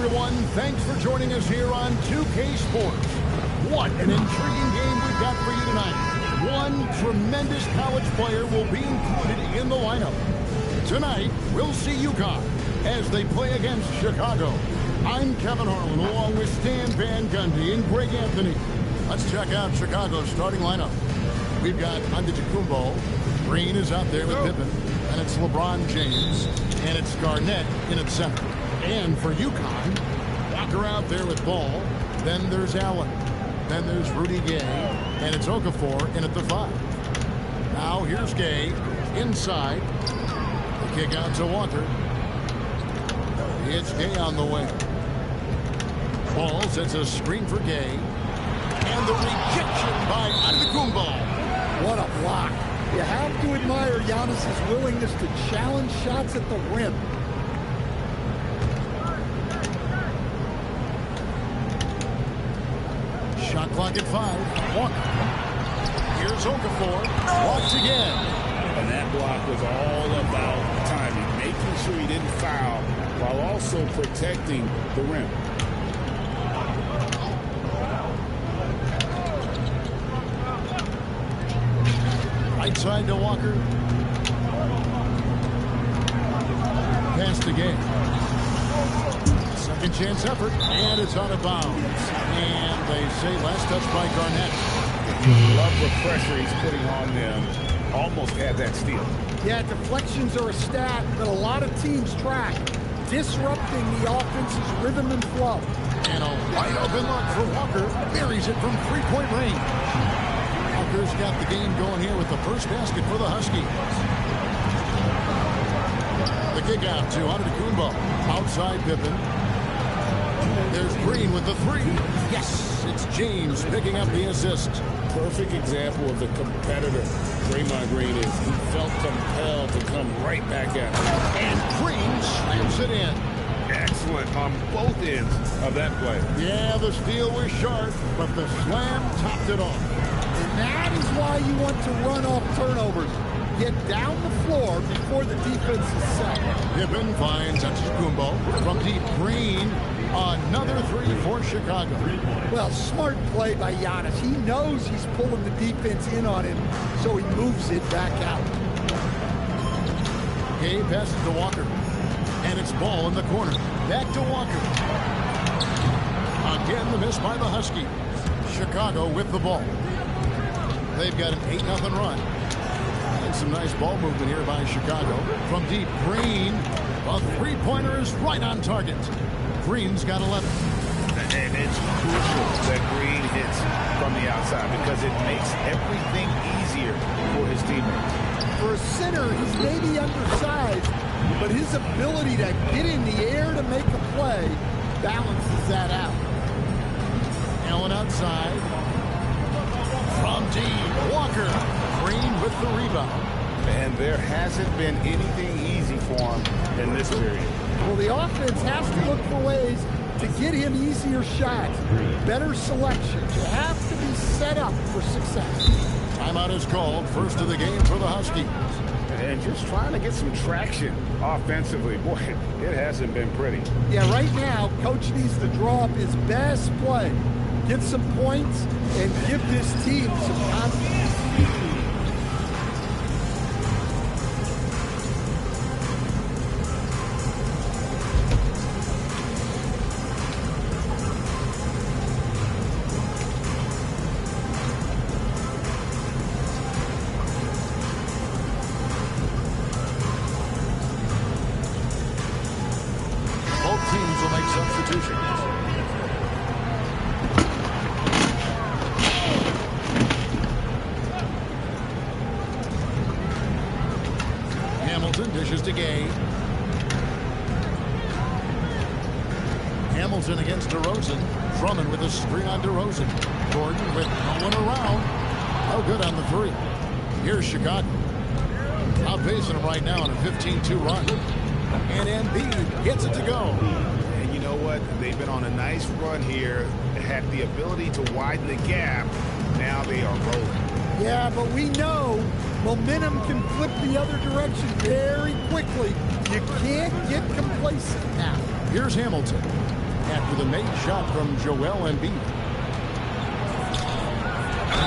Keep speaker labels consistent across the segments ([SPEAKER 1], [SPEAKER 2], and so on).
[SPEAKER 1] everyone. Thanks for joining us here on 2K Sports. What an intriguing game we've got for you tonight. One tremendous college player will be included in the lineup. Tonight, we'll see UConn as they play against Chicago. I'm Kevin Harlan along with Stan Van Gundy and Greg Anthony. Let's check out Chicago's starting lineup. We've got Antetokounmpo. Green is out there with Pippen. And it's LeBron James. And it's Garnett in at center. And for UConn, Walker out there with Ball. Then there's Allen. Then there's Rudy Gay. And it's Okafor in at the 5. Now here's Gay inside. The kick out to Walker. It's Gay on the way. Ball sets a screen for Gay. And the rejection by Antetokounmpo.
[SPEAKER 2] What a block. You have to admire Giannis's willingness to challenge shots at the rim.
[SPEAKER 1] Shot clock at 5. Walker. Here's Okafor. Blocked again.
[SPEAKER 3] And that block was all about timing, making sure he didn't foul while also protecting the rim.
[SPEAKER 1] Right side to Walker. Pass to Gay. Second chance effort, and it's out of bounds. And they say last touch by Garnett.
[SPEAKER 3] Love the pressure he's putting on them. Almost had that steal.
[SPEAKER 2] Yeah, deflections are a stat that a lot of teams track, disrupting the offense's rhythm and flow.
[SPEAKER 1] And a wide open look for Walker. Buries it from three-point range. Walker's got the game going here with the first basket for the Huskies. The kick out to Antetokounmpo. Outside Pippen. There's Green with the 3. Yes, it's James picking up the assist.
[SPEAKER 3] Perfect example of the competitor Draymond Green is. He felt compelled to come right back at him.
[SPEAKER 1] And Green slams it in.
[SPEAKER 3] Excellent on both ends of that play.
[SPEAKER 1] Yeah, the steal was sharp, but the slam topped it off.
[SPEAKER 2] And that is why you want to run off turnovers. Get down the floor before the defense is set.
[SPEAKER 1] Pippen finds Antetokounmpo from deep. Green. Another 3 for Chicago.
[SPEAKER 2] Well, smart play by Giannis. He knows he's pulling the defense in on him, so he moves it back out.
[SPEAKER 1] Gay passes to Walker. And it's Ball in the corner. Back to Walker. Again, the miss by the Huskies. Chicago with the ball. They've got an 8-0 run. And some nice ball movement here by Chicago. From deep, Green. A three-pointer is right on target. Green's got 11.
[SPEAKER 3] And it's crucial that Green hits from the outside because it makes everything easier for his teammates.
[SPEAKER 2] For a center, he's maybe undersized, but his ability to get in the air to make a play balances that out.
[SPEAKER 1] Allen outside. From deep, Walker. Green with the rebound.
[SPEAKER 3] And there hasn't been anything easy for him in this period.
[SPEAKER 2] Well, the offense has to look for ways to get him easier shots, better selections. You have to be set up for success.
[SPEAKER 1] Timeout is called. First of the game for the Huskies.
[SPEAKER 3] And just trying to get some traction offensively. Boy, it hasn't been pretty.
[SPEAKER 2] Yeah, right now, Coach needs to draw up his best play, get some points, and give this team some confidence.
[SPEAKER 1] Teams will make substitutions. Hamilton dishes to Gay. Hamilton against DeRozan. Drummond with a screen on DeRozan. Gordon with no one around. Oh, good on the 3. Here's Chicago. Outpacing them right now on a 15-2 run. And Embiid gets it to go.
[SPEAKER 3] And you know what? They've been on a nice run here. Had the ability to widen the gap. Now they are rolling.
[SPEAKER 2] Yeah, but we know momentum can flip the other direction very quickly. You can't get complacent now.
[SPEAKER 1] Here's Hamilton. after the made shot from Joel Embiid.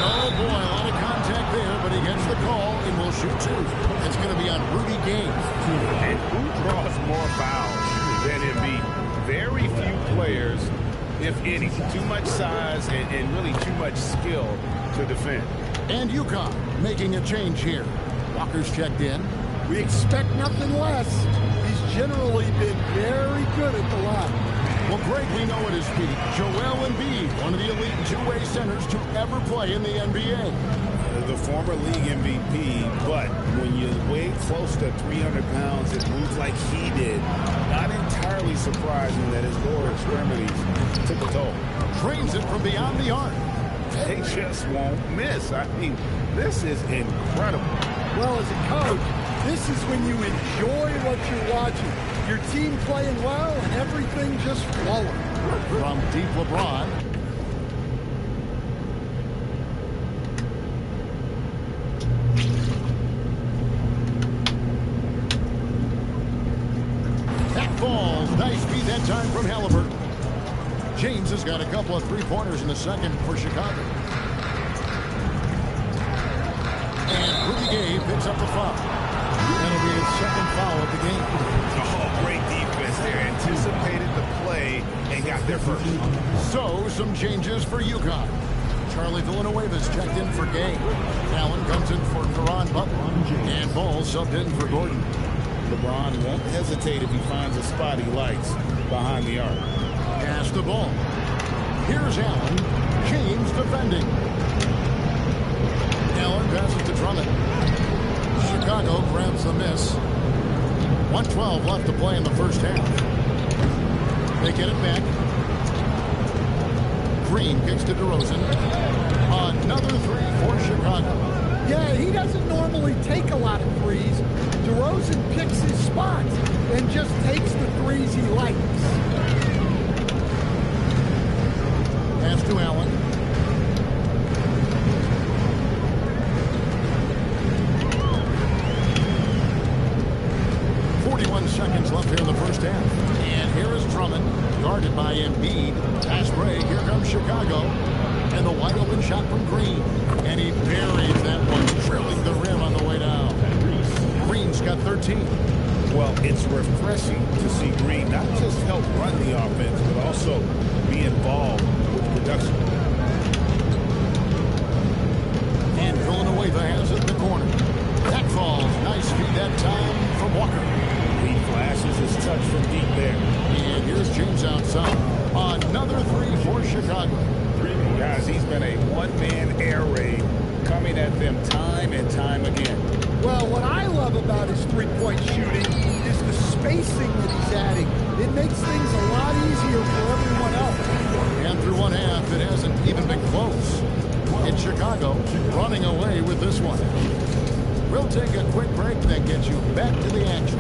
[SPEAKER 1] Oh boy, a lot of contact there, but he gets the call and will shoot two. It's going to be on Rudy Gay.
[SPEAKER 3] And who draws more fouls than Embiid? Very few players, if any. Too much size and really too much skill to defend.
[SPEAKER 1] And UConn making a change here. Walker's checked in.
[SPEAKER 2] We expect nothing less. He's generally been very good at the line.
[SPEAKER 1] Well, Greg, we know at his peak, Joel Embiid, one of the elite two-way centers to ever play in the NBA.
[SPEAKER 3] The former league MVP, but when you weigh close to 300 pounds, it moves like he did. Not entirely surprising that his lower extremities took a toll.
[SPEAKER 1] Trains it from beyond the arc.
[SPEAKER 3] They just won't miss. I mean, this is incredible.
[SPEAKER 2] Well, as a coach, this is when you enjoy what you're watching. Your team playing well and everything just flowing.
[SPEAKER 1] From deep LeBron. That falls. Nice feed that time from Halliburton. James has got a couple of three-pointers in the second for Chicago. And Rudy Gay picks up the foul. That'll be his second foul of the game.
[SPEAKER 3] Oh, great defense there. Anticipated the play and got there first.
[SPEAKER 1] So, some changes for UConn. Charlie Villanueva's checked in for Gay. Allen comes in for Caron Butler. And Ball subbed in for Gordon.
[SPEAKER 3] LeBron won't hesitate if he finds a spot he likes behind the arc.
[SPEAKER 1] Pass the ball. Here's Allen. James defending. Allen passes to Drummond. Chicago grabs the miss. 1:12 left to play in the first half. They get it back. Green kicks to DeRozan. Another three for Chicago.
[SPEAKER 2] Yeah, he doesn't normally take a lot of threes. DeRozan picks his spots and just takes the threes he likes.
[SPEAKER 1] Pass to Allen. Seconds left here in the first half. And here is Drummond, guarded by Embiid. Pass break, here comes Chicago. And the wide open shot from Green. And he buries that one, drilling the rim on the way down. Green's got 13.
[SPEAKER 3] Well, it's refreshing to see Green not just help run the offense, but also be involved with production.
[SPEAKER 1] And Villanueva has it in the corner. That falls. Nice feed that time from Walker.
[SPEAKER 3] He flashes his touch from deep there.
[SPEAKER 1] And here's James outside. Another three for Chicago.
[SPEAKER 3] Guys, he's been a one-man air raid coming at them time and time again.
[SPEAKER 2] Well, what I love about his three-point shooting is the spacing that he's adding. It makes things a lot easier for everyone else.
[SPEAKER 1] And through one half, it hasn't even been close. In Chicago, running away with this one. We'll take a quick break that gets you back to the action.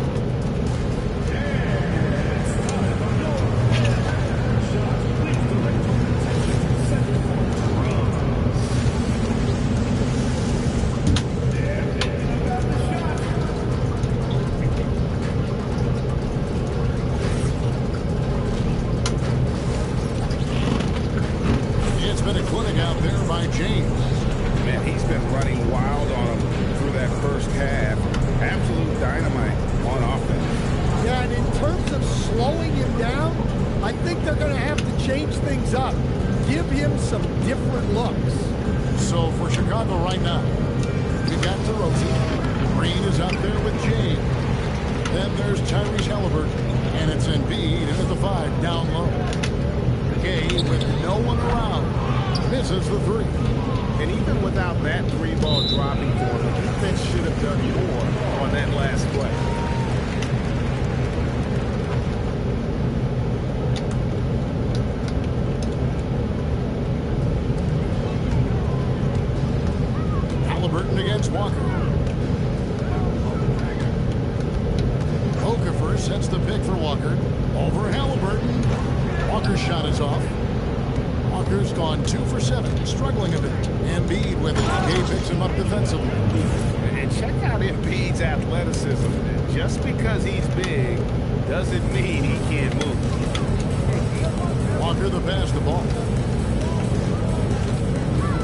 [SPEAKER 1] Walker the pass the ball.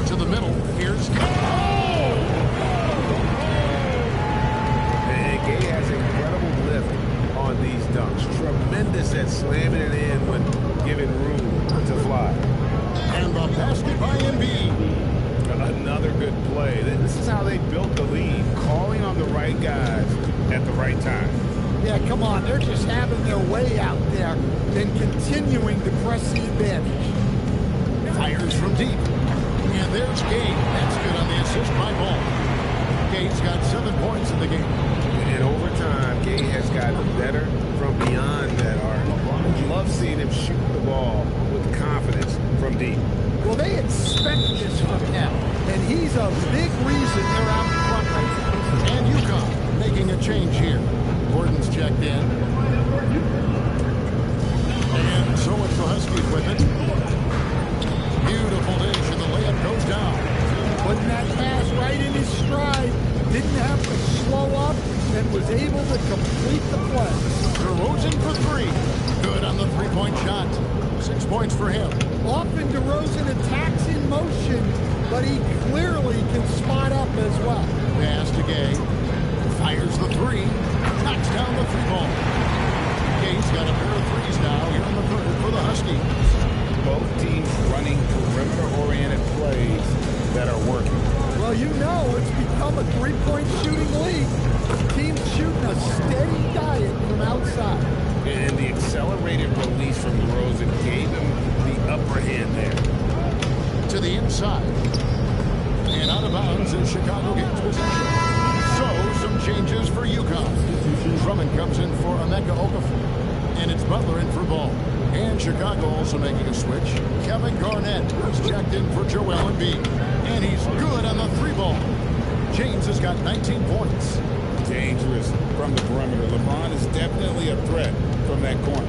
[SPEAKER 1] To the middle. Here's Gay.
[SPEAKER 3] And Gay has incredible lift on these dunks. Tremendous at slamming it in when given room to fly.
[SPEAKER 1] And the basket by Embiid.
[SPEAKER 3] Another good play. This is how they built the lead, calling on the right guys at the right time.
[SPEAKER 2] Yeah, come on. They're just having their way out there and continuing to press the advantage.
[SPEAKER 1] Fires from deep. And there's Gay. That's good on the assist by Ball. Gay's got 7 points in the game.
[SPEAKER 3] And over time, Gay has gotten better from beyond that arc. Love seeing him shoot the ball with confidence from deep.
[SPEAKER 2] Well, they expect this from him, and he's a big reason they're out in front right now.
[SPEAKER 1] And UConn making a change here. Gordon's checked in. And so it's the Huskies with it. Beautiful dish, and the layup goes down.
[SPEAKER 2] Putting that pass right in his stride, didn't have to slow up, and was able to complete the play.
[SPEAKER 1] DeRozan for 3. Good on the three-point shot. 6 points for him.
[SPEAKER 2] Often DeRozan attacks in motion, but he clearly can spot up as well.
[SPEAKER 1] Pass to Gay. Fires the 3. Knocks down the 3-ball. Gay's got a pair of 3s now here in the third for the Huskies.
[SPEAKER 3] Both teams running perimeter-oriented plays that are working.
[SPEAKER 2] Well, you know it's become a three-point shooting league. Teams shooting a steady diet from outside.
[SPEAKER 3] And the accelerated release from DeRozan gave him the upper hand there.
[SPEAKER 1] To the inside. And out of bounds as Chicago gains possession. So, some changes for UConn. Drummond comes in for Emeka Okafor. And it's Butler in for Ball. And Chicago also making a switch. Kevin Garnett is checked in for Joel Embiid. And he's good on the 3-ball. James has got 19 points.
[SPEAKER 3] Dangerous from the perimeter. LeBron is definitely a threat from that corner.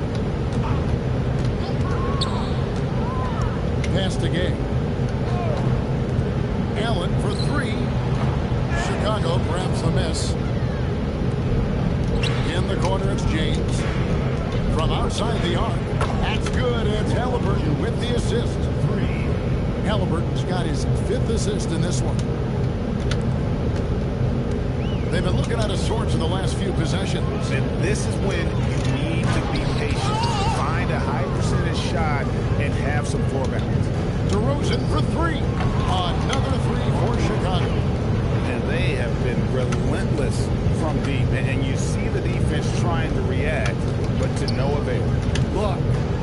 [SPEAKER 1] Pass to Gay. Allen for 3. Chicago grabs the miss. In the corner, it's James. From outside the arc. That's good. It's Halliburton with the assist. 3. Halliburton's got his 5th assist in this one. They've been looking out of sorts in the last few possessions.
[SPEAKER 3] And this is when you need to be patient. Find a high percentage shot and have some floor balance.
[SPEAKER 1] DeRozan for 3. Another 3 for Chicago.
[SPEAKER 3] And they have been relentless from deep. And you see the defense trying to react, but to no avail.
[SPEAKER 2] Look,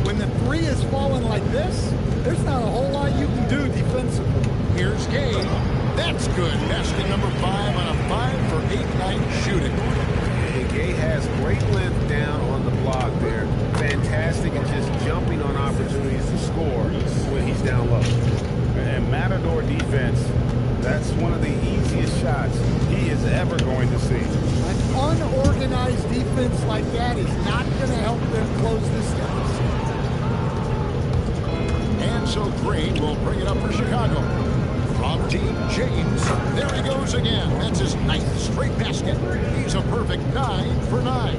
[SPEAKER 2] when the 3 is falling like this, there's not a whole lot you can do defensively.
[SPEAKER 1] Here's Gay. That's good. Basket number 5 on a 5 for 8 night shooting.
[SPEAKER 3] And Gay has great length down on the block there. Fantastic at just jumping on opportunities to score when he's down low. And Matador defense, that's one of the easiest shots he is ever going to see.
[SPEAKER 2] An unorganized defense like that is not going to help them close this deficit.
[SPEAKER 1] And so Green will bring it up for Chicago. From deep, James. There he goes again. That's his 9th straight basket. He's a perfect 9 for 9.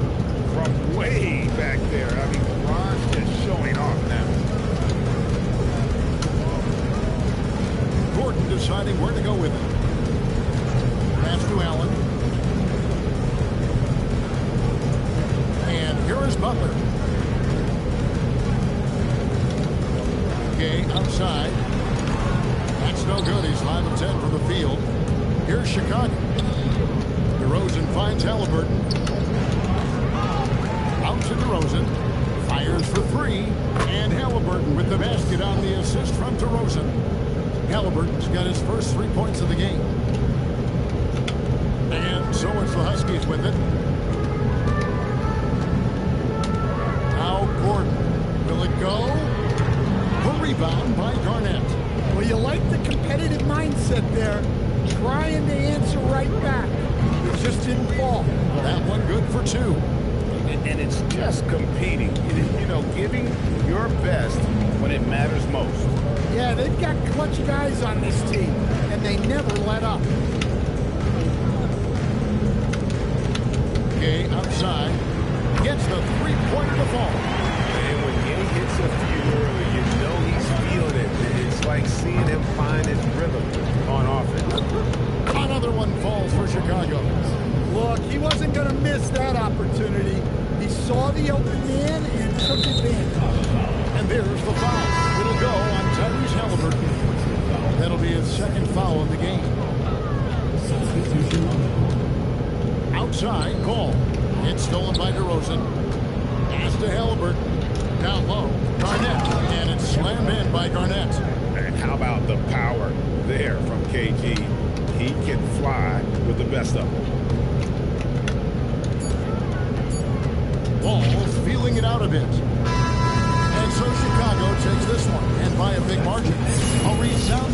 [SPEAKER 3] From way back there. I mean, Ron's just showing off now.
[SPEAKER 1] Gordon deciding where to go with it. Pass to Allen. And here is Butler. Gay outside. That's no good. He's 5 of 10 from the field. Here's Chicago. DeRozan finds Halliburton. Out to DeRozan. Fires for 3. And Halliburton with the basket on the assist from DeRozan. Halliburton's got his first 3 points of the game. And so it's the Huskies with it. Now Gordon. Will it go? A rebound by Garnett.
[SPEAKER 2] Well, you like the competitive mindset there, trying to answer right back. It just didn't fall.
[SPEAKER 1] That one good for 2.
[SPEAKER 3] And it's just competing. You know, giving your best when it matters most.
[SPEAKER 2] Yeah, they've got clutch guys on this team, and they never let up.
[SPEAKER 1] Gay outside. Gets the 3-pointer to fall.
[SPEAKER 3] And when Gay hits a few early, you
[SPEAKER 2] wasn't going to miss that opportunity. He saw the open man and took advantage.
[SPEAKER 1] And there's the foul. It'll go on Tyrese Haliburton. That'll be his second foul in the game. Outside, call. It's stolen by DeRozan. Pass to Haliburton. Down low, Garnett. And it's slammed in by Garnett.
[SPEAKER 3] And how about the power there from KG? He can fly with the best of them.
[SPEAKER 1] Ball's feeling it out a bit. And so Chicago takes this one, and by a big margin. I'll read sound.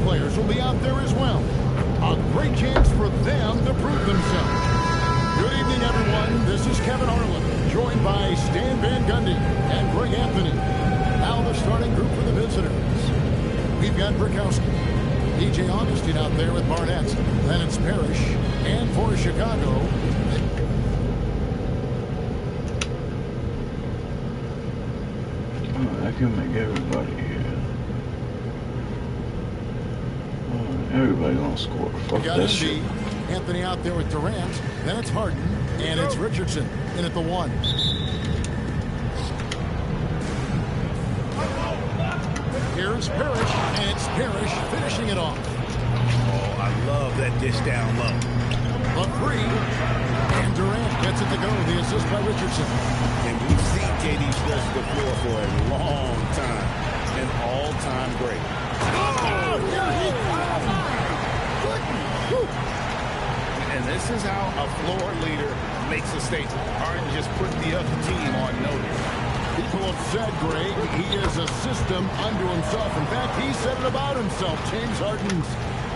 [SPEAKER 1] Players will be out there as well. A great chance for them to prove themselves. Good evening, everyone. This is Kevin Harlan, joined by Stan Van Gundy and Greg Anthony. Now the starting group for the visitors. We've got Burkowski, DJ Augustin out there with Barnett. Then it's Parrish. And for Chicago,
[SPEAKER 4] I can make everybody here. Everybody gonna score. Fuck that shit.
[SPEAKER 1] Anthony out there with Durant. Then it's Harden. And it's Richardson in at the 1. Here's Parrish. And it's Parrish finishing it off.
[SPEAKER 3] Oh, I love that dish down low.
[SPEAKER 1] The 3. And Durant gets it to go. The assist by Richardson.
[SPEAKER 3] And we've seen KD stretch the floor for a long time. An all-time great.
[SPEAKER 1] Oh, here he comes.
[SPEAKER 3] And this is how a floor leader makes a statement. Harden just put the other team on notice.
[SPEAKER 1] People have said, Greg, he is a system unto himself. In fact, he said it about himself. James Harden's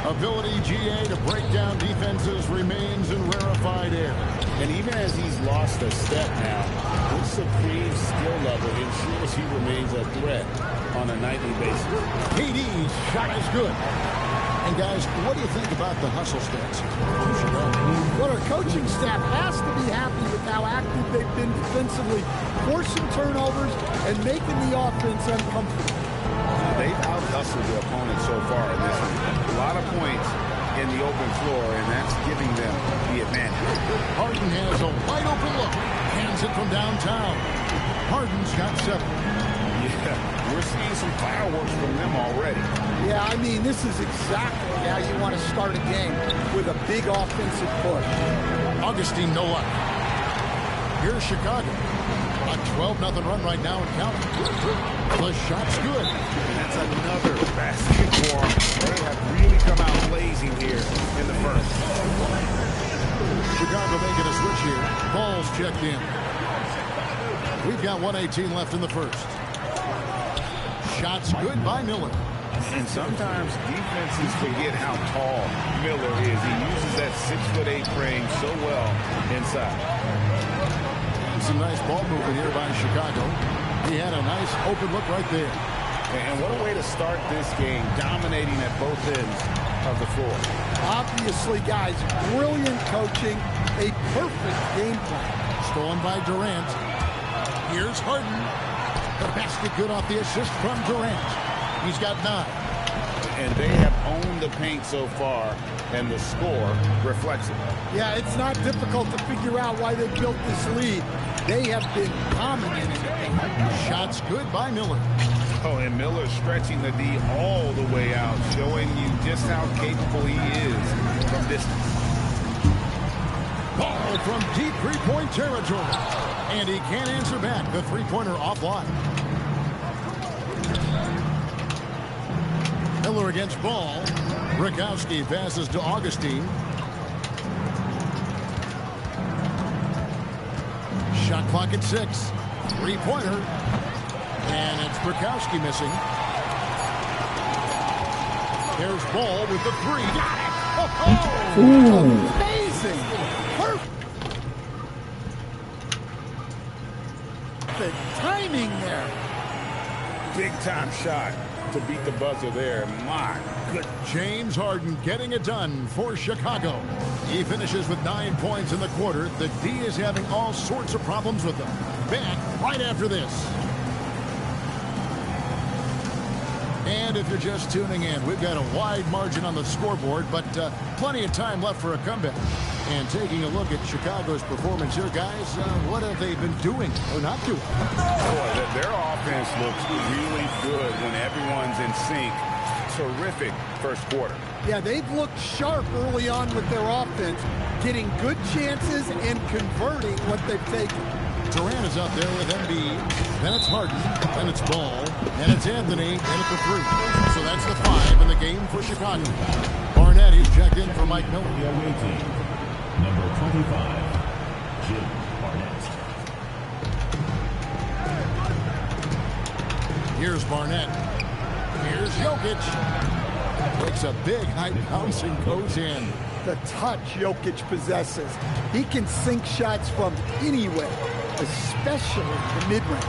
[SPEAKER 1] ability, GA, to break down defenses remains in rarefied air.
[SPEAKER 3] And even as he's lost a step now, his supreme skill level ensures he remains a threat on a nightly basis.
[SPEAKER 1] KD's shot is good. And guys, what do you think about the hustle stats?
[SPEAKER 2] Well, our coaching staff has to be happy with how active they've been defensively, forcing turnovers and making the offense uncomfortable.
[SPEAKER 3] They've out-hustled their opponents so far in this one. A lot of points in the open floor, and that's giving them the advantage.
[SPEAKER 1] Harden has a wide open look. Hands it from downtown. Harden's got 7.
[SPEAKER 3] Yeah, we're seeing some fireworks from them already.
[SPEAKER 2] Yeah, I mean, this is exactly how you want to start a game, with a big offensive push.
[SPEAKER 1] Augustine, no luck. Here's Chicago. A 12-0 run right now and counting. The shot's good.
[SPEAKER 3] And that's another basket for them. They have really come out blazing here in the first.
[SPEAKER 1] Chicago making a switch here. Ball's checked in. We've got 1:18 left in the first. Shots good by Miller.
[SPEAKER 3] And sometimes defenses forget how tall Miller is. He uses that 6'8" frame so well inside.
[SPEAKER 1] Some nice ball movement here by Chicago. He had a nice open look right there.
[SPEAKER 3] And what a way to start this game, dominating at both ends. of the floor.
[SPEAKER 2] Obviously, guys, brilliant coaching, a perfect game plan.
[SPEAKER 1] Stolen by Durant. Here's Harden. The basket good off the assist from Durant. He's got 9.
[SPEAKER 3] And they have owned the paint so far, and the score reflects it.
[SPEAKER 2] Yeah, it's not difficult to figure out why they built this lead. They have been dominant in the paint.
[SPEAKER 1] Shots good by Miller.
[SPEAKER 3] Oh, and Miller stretching the D all the way out, showing you just how capable he is from distance.
[SPEAKER 1] Ball from deep three-point territory. And he can't answer back. The three-pointer offline. Miller against Ball. Rakowski passes to Augustine. Shot clock at 6. Three-pointer. And it's Rakowski missing. There's Ball with the 3. Got it!
[SPEAKER 2] Oh, amazing! Perfect timing there.
[SPEAKER 3] Big time shot to beat the buzzer there. My good.
[SPEAKER 1] James Harden getting it done for Chicago. He finishes with 9 points in the quarter. The D is having all sorts of problems with them. Back right after this. And if you're just tuning in, we've got a wide margin on the scoreboard, but plenty of time left for a comeback. And taking a look at Chicago's performance here, guys, what have they been doing or not doing?
[SPEAKER 3] Boy, their offense looks really good when everyone's in sync. Terrific first quarter.
[SPEAKER 2] Yeah, they've looked sharp early on with their offense, getting good chances and converting what they've taken.
[SPEAKER 1] Durant is out there with Embiid. Then it's Harden. Then it's Ball. And it's Anthony in at the 3. So that's the 5 in the game for Chicago. Barnett, he's checked in for Mike Miller.
[SPEAKER 5] The away team, number 25, Jim Barnett.
[SPEAKER 1] Here's Barnett. Here's Jokic. Takes a big high bounce and goes in.
[SPEAKER 2] The touch Jokic possesses. He can sink shots from anywhere, especially the mid-range.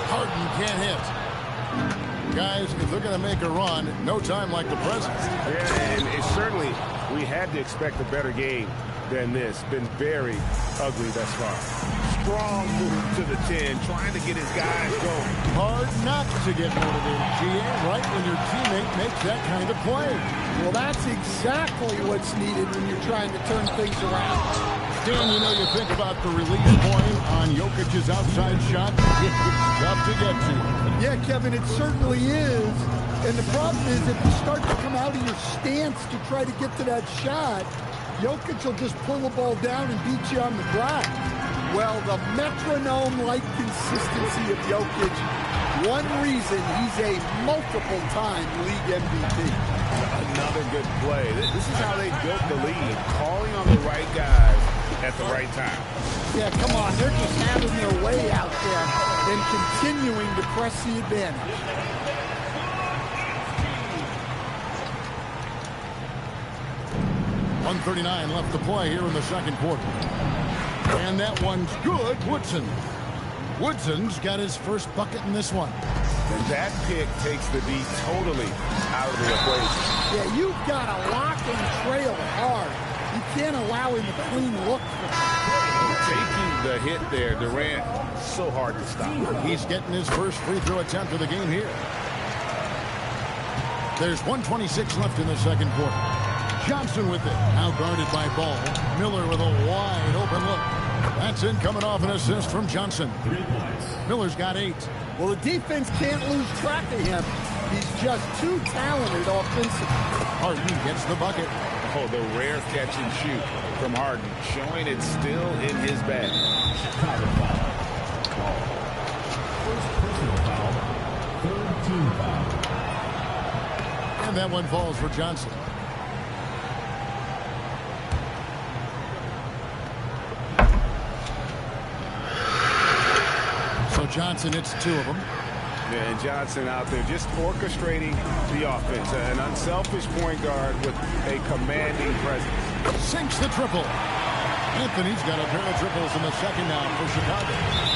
[SPEAKER 1] Harden can't hit. Guys, if they're going to make a run, no time like the present.
[SPEAKER 3] Yeah, and it certainly, we had to expect a better game than this. Been very ugly thus far. Strong move to the 10, trying to get his guys going.
[SPEAKER 1] Hard not to get motivated, GA, right when your teammate makes that kind of play.
[SPEAKER 2] Well, that's exactly what's needed when you're trying to turn things around.
[SPEAKER 1] Dan, you know, you think about the release point on Jokic's outside shot. It's tough to get to.
[SPEAKER 2] Yeah, Kevin, it certainly is. And the problem is if you start to come out of your stance to try to get to that shot, Jokic will just pull the ball down and beat you on the drive. Well, the metronome-like consistency of Jokic, one reason he's a multiple-time league MVP.
[SPEAKER 3] Another good play. This is how they built the lead, calling on the right guys at the right time.
[SPEAKER 2] Yeah, come on. They're just having their way out there and continuing to press the advantage.
[SPEAKER 1] .139 left to play here in the second quarter. And that one's good. Woodson's got his first bucket in this one.
[SPEAKER 3] And that pick takes the D totally out of the equation.
[SPEAKER 2] Yeah, you've got to lock and trail hard. You can't allow him a clean look.
[SPEAKER 3] Taking the hit there, Durant, so hard to stop.
[SPEAKER 1] He's getting his first free throw attempt of the game here. There's 1:26 left in the second quarter. Johnson with it, now guarded by Ball. Miller with a wide open look. That's in, coming off an assist from Johnson.
[SPEAKER 5] 3 points.
[SPEAKER 1] Miller's got 8.
[SPEAKER 2] Well, the defense can't lose track of him. He's just too talented offensively.
[SPEAKER 1] Harden gets the bucket.
[SPEAKER 3] Oh, the rare catch and shoot from Harden, showing it's still in his bag.
[SPEAKER 5] Chicago foul. Ball. First personal foul. Third team foul.
[SPEAKER 1] And that one falls for Johnson. So Johnson hits 2 of them.
[SPEAKER 3] Yeah, and Johnson out there just orchestrating the offense. An unselfish point guard with a commanding presence.
[SPEAKER 1] Sinks the triple. Anthony's got a pair of triples in the second now for Chicago.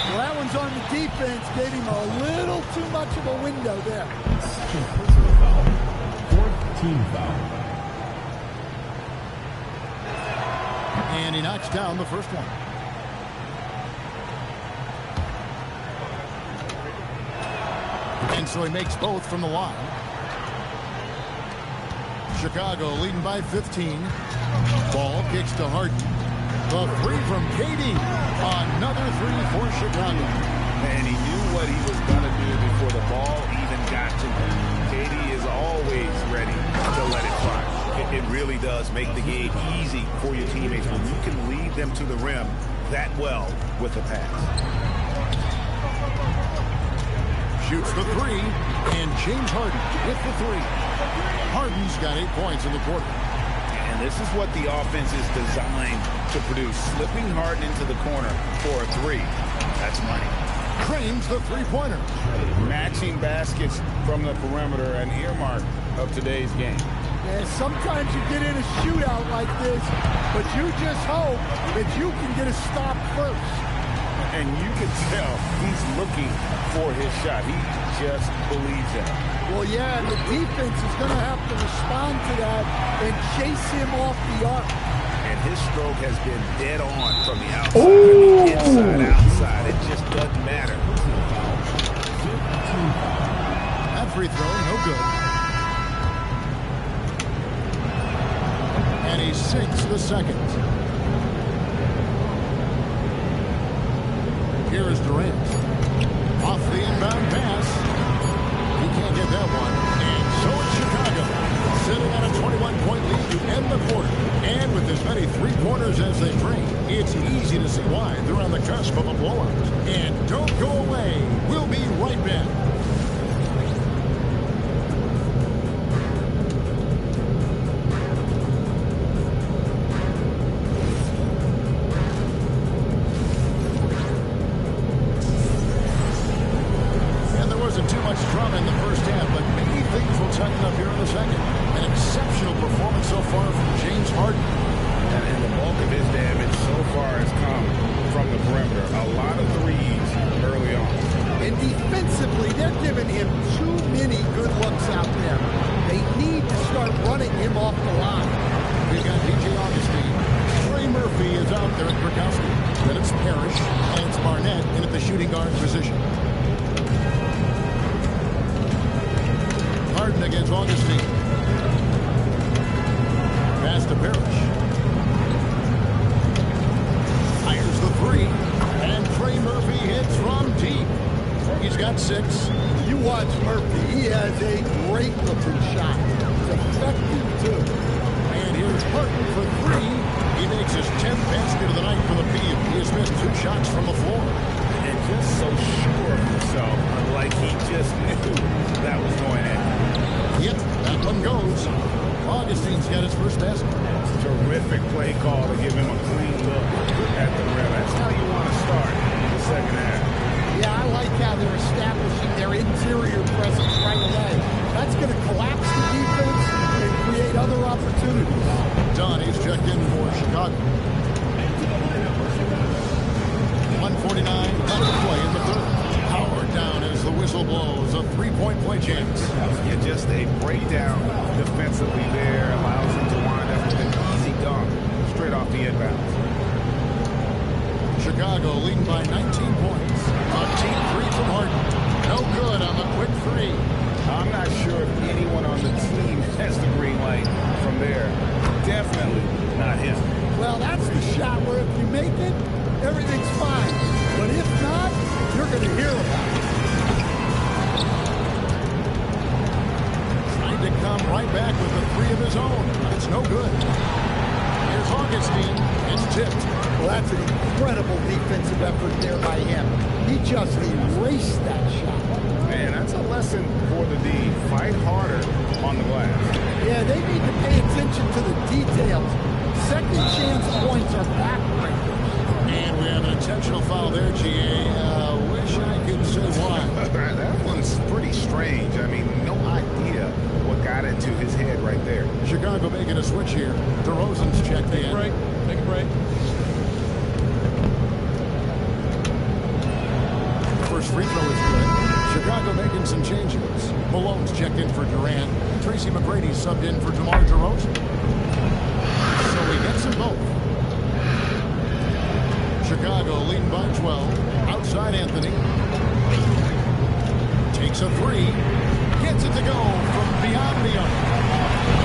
[SPEAKER 2] Well, that one's on the defense. Gave him a little too much of a window there.
[SPEAKER 5] Second personal foul. Fourth team foul.
[SPEAKER 1] And he knocks down the first one. And so he makes both from the line. Chicago leading by 15. Ball kicks to Harden. The three from KD. Another three for Chicago.
[SPEAKER 3] And he knew what he was going to do before the ball even got to him. KD is always ready to let it fly. It really does make the game easy for your teammates when you can lead them to the rim that well with a pass.
[SPEAKER 1] Shoots the three, and James Harden with the three. Harden's got 8 points in the quarter.
[SPEAKER 3] And this is what the offense is designed to produce. Slipping Harden into the corner for a three. That's money.
[SPEAKER 1] Cranes the three-pointer.
[SPEAKER 3] Matching baskets from the perimeter, an earmark of today's game.
[SPEAKER 2] Yeah, sometimes you get in a shootout like this, but you just hope that you can get a stop first.
[SPEAKER 3] And you can tell he's looking for his shot. He just believes in it.
[SPEAKER 2] Well, yeah, and the defense is going to have to respond to that and chase him off the arc.
[SPEAKER 3] And his stroke has been dead on from the outside. I mean, inside, outside. It just doesn't matter.
[SPEAKER 1] That free throw, no good. And he sinks the second. Here is Durant. Off the inbound pass. He can't get that one. And so it's Chicago. Sitting on a 21-point lead to end the quarter. And with as many three-pointers as they bring, it's easy to see why they're on the cusp of a blowout. And don't go away. We'll be right back. Drama in the first half, but maybe things will tighten up here in the second. An exceptional performance so far from James Harden.
[SPEAKER 3] And the bulk of his damage so far has come from the perimeter. A lot of threes early on.
[SPEAKER 2] And defensively, they're giving him too many good looks out there. They need to start running him off the line.
[SPEAKER 1] We've got DJ Augustine. Trey Murphy is out there at Gronkowski. Then it's Parrish, and it's Barnett in at the shooting guard position. Harden against Augustine. Pass to Parrish. Fires the three. And Trey Murphy hits from deep. He's got 6.
[SPEAKER 2] You watch Murphy. He has a great looking shot. It's effective too.
[SPEAKER 1] And here's Harden for 3. He makes his 10th basket of the night from the field. He has missed 2 shots from the floor.
[SPEAKER 3] And just so sure of himself, like he just knew that was going in.
[SPEAKER 1] Yep, that one goes. Augustine's got his first basket.
[SPEAKER 3] Terrific play call to give him a clean look at the rim. That's how you want to start the second half.
[SPEAKER 2] Yeah, I like how they're establishing their interior presence right away. That's going to collapse the defense and create other opportunities.
[SPEAKER 1] Donnie's checked in for Chicago. 1:49 left to play in the third. Howard down as the whistle blows. A 3-point play chance.
[SPEAKER 3] Yeah, just a breakdown defensively there allows him to wind up with an easy dunk straight off the inbound.
[SPEAKER 1] Chicago leading by 19 points. A team 3 from Harden. No good on the quick 3.
[SPEAKER 3] I'm not sure if anyone on the team has the green light from there. Definitely not him.
[SPEAKER 2] Well, that's the shot where if you make it, everything's fine. But if not, you're going to hear about it.
[SPEAKER 1] Trying to come right back with the 3 of his own. It's no good. Here's Augustine. It's tipped.
[SPEAKER 2] Well, that's an incredible defensive effort there by him. He just erased that shot.
[SPEAKER 3] Man, that's a lesson for the D. Fight harder on the glass.
[SPEAKER 2] Yeah, they need to pay attention to the details. Second chance points are backbreakers.
[SPEAKER 1] And we have an intentional foul there, GA. Wish I could say why.
[SPEAKER 3] That one's pretty strange. I mean, no idea what got into his head right there.
[SPEAKER 1] Chicago making a switch here. DeRozan's checked in.
[SPEAKER 2] Take a break.
[SPEAKER 1] First free throw is good. Chicago making some changes. Malone's checked in for Durant. Tracy McGrady subbed in for DeMar DeRozan. So he gets them both. 12. Outside Anthony. Takes a three. Gets it to go from beyond the arc.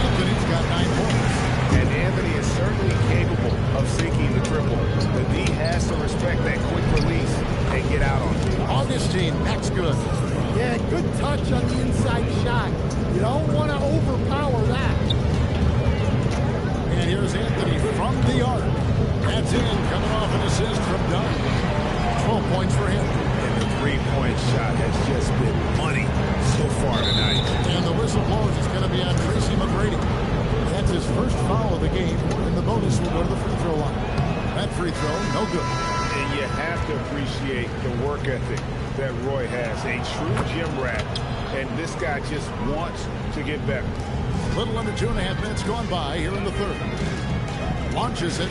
[SPEAKER 1] Anthony's got 9 points.
[SPEAKER 3] And Anthony is certainly capable of sinking the triple. The D has to respect that quick release and get out on it.
[SPEAKER 1] Augustine, that's good.
[SPEAKER 2] Yeah, good touch on the inside shot. You don't want to overpower that.
[SPEAKER 1] And here's Anthony from the arc. That's in, coming off an assist from Dunn. 12 points for him.
[SPEAKER 3] And the three-point shot has just been money so far tonight.
[SPEAKER 1] And the whistle blows. It's going to be on Tracy McGrady. That's his first foul of the game, and the bonus will go to the free throw line. That free throw, no good.
[SPEAKER 3] And you have to appreciate the work ethic that Roy has. A true gym rat. And this guy just wants to get better.
[SPEAKER 1] Little under 2.5 minutes gone by here in the third. Launches it.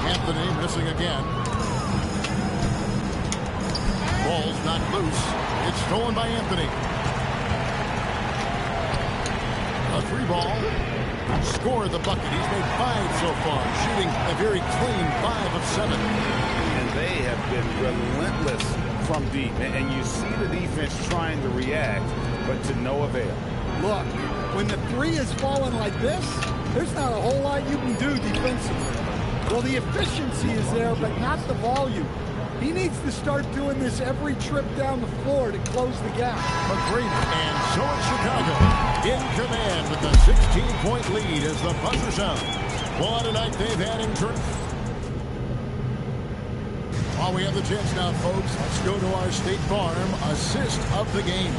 [SPEAKER 1] Anthony missing again. Ball's not loose. It's stolen by Anthony. A 3-ball. Scored the bucket. He's made 5 so far. Shooting a very clean 5 of 7.
[SPEAKER 3] And they have been relentless from deep. And you see the defense trying to react, but to no avail.
[SPEAKER 2] Look, when the three is falling like this, there's not a whole lot you can do defensively. Well, the efficiency is there, but not the volume. He needs to start doing this every trip down the floor to close the gap.
[SPEAKER 1] McGrady, and so is Chicago in command with a 16-point lead as the buzzer sounds. What a night they've had in turn. While we have the chance now, folks, let's go to our State Farm assist of the game.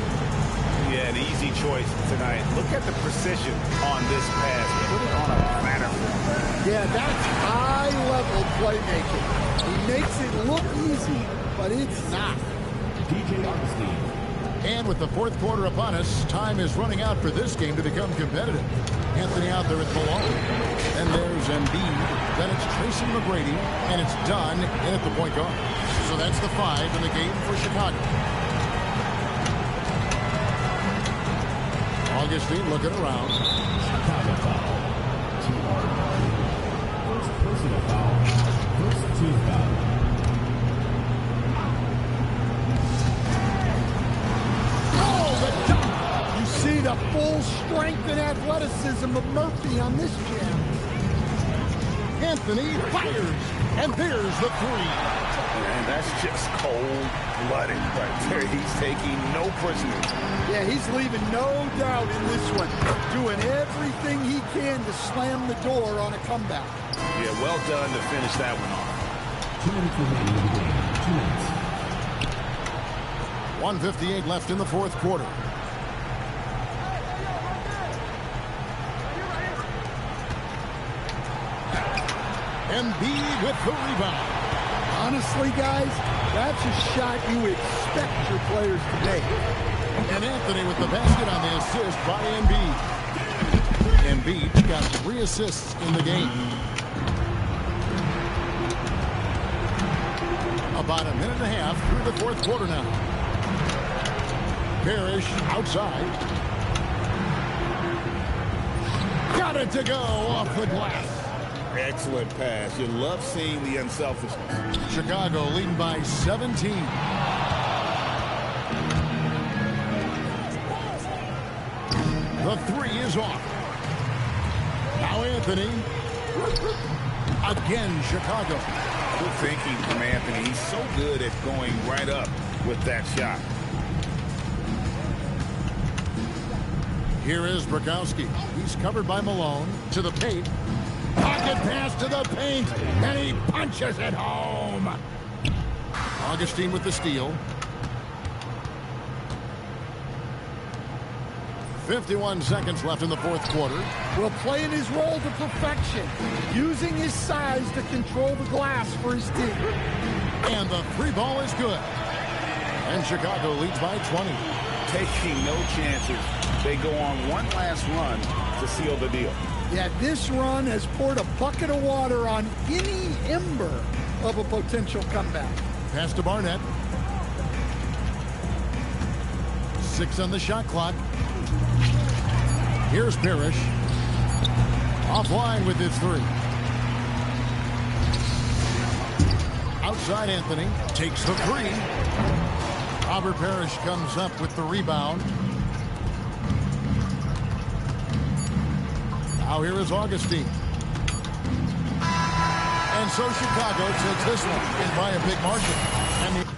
[SPEAKER 3] Yeah, an easy choice tonight. Look at the precision on this pass. Put it on a platter.
[SPEAKER 2] Yeah, that's high-level playmaking. He makes it look easy, but it's not.
[SPEAKER 5] DJ Augustine.
[SPEAKER 1] And with the fourth quarter upon us, time is running out for this game to become competitive. Anthony out there at Malone. And there's Embiid. Then it's Tracy McGrady. And it's Dunn in at the point guard. So that's the 5 in the game for Chicago. Augustine looking around.
[SPEAKER 5] Chicago foul. First personal foul. First team foul.
[SPEAKER 2] Oh, the dunk! You see the full strength and athleticism of Murphy on this jam.
[SPEAKER 1] Anthony fires. And there's the 3.
[SPEAKER 3] And that's just cold-blooded right there. He's taking no prisoners.
[SPEAKER 2] Yeah, he's leaving no doubt in this one. Doing everything he can to slam the door on a comeback.
[SPEAKER 3] Yeah, well done to finish that one off.
[SPEAKER 5] 2 minutes remaining in the game. 2 minutes.
[SPEAKER 1] 1:58 left in the fourth quarter. Embiid with the rebound.
[SPEAKER 2] Honestly, guys, that's a shot you expect your players to make.
[SPEAKER 1] And Anthony with the basket on the assist by Embiid. Embiid's got 3 assists in the game. About a minute and a half through the fourth quarter now. Parrish outside. Got it to go off the glass.
[SPEAKER 3] Excellent pass. You love seeing the unselfishness.
[SPEAKER 1] Chicago leading by 17. The 3 is off. Now Anthony. Again, Chicago.
[SPEAKER 3] Good thinking from Anthony. He's so good at going right up with that shot.
[SPEAKER 1] Here is Brakowski. He's covered by Malone. To the paint. Pocket pass to the paint. And he punches it home. Augustine with the steal. 51 seconds left in the fourth quarter.
[SPEAKER 2] Will playing his role to perfection, using his size to control the glass for his team.
[SPEAKER 1] And the 3 ball is good. And Chicago leads by 20.
[SPEAKER 3] Taking no chances. They go on one last run to seal the deal.
[SPEAKER 2] Yeah, this run has poured a bucket of water on any ember of a potential comeback.
[SPEAKER 1] Pass to Barnett. 6 on the shot clock. Here's Parrish. Offline with his 3. side, Anthony takes the three. Robert Parrish comes up with the rebound. Now here is Augustine. And so Chicago takes this one and by a big margin. And the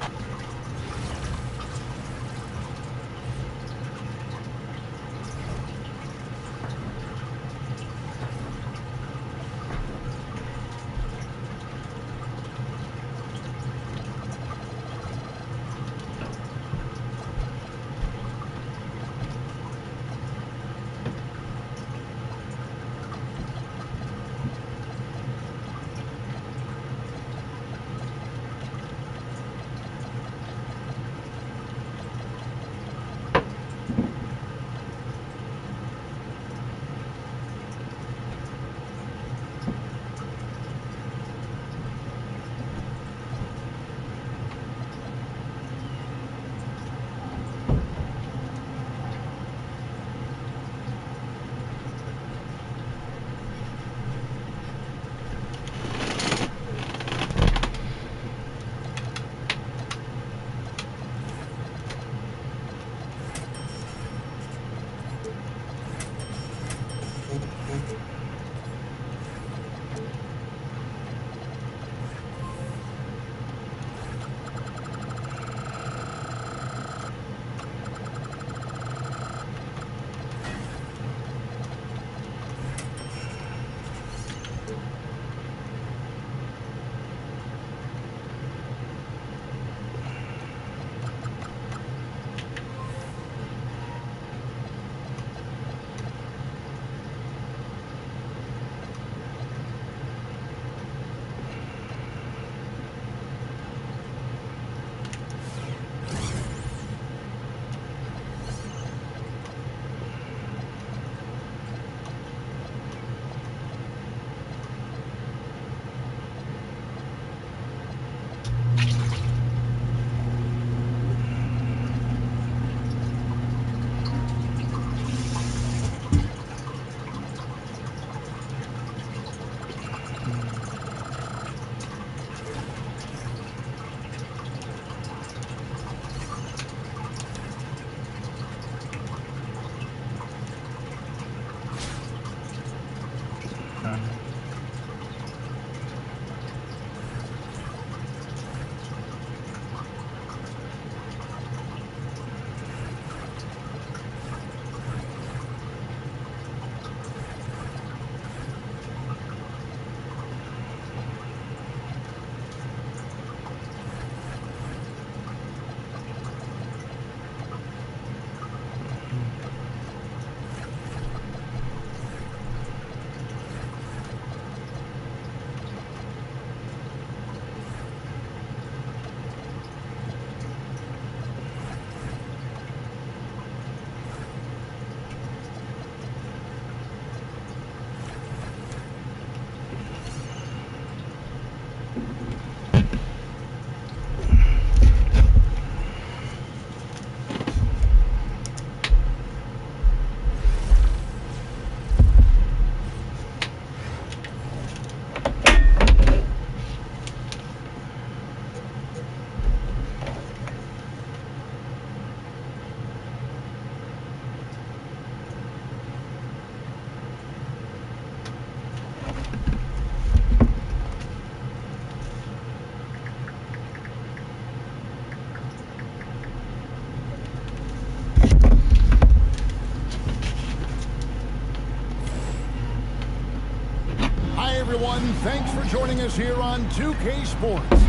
[SPEAKER 1] everyone. Thanks for joining us here on 2K Sports.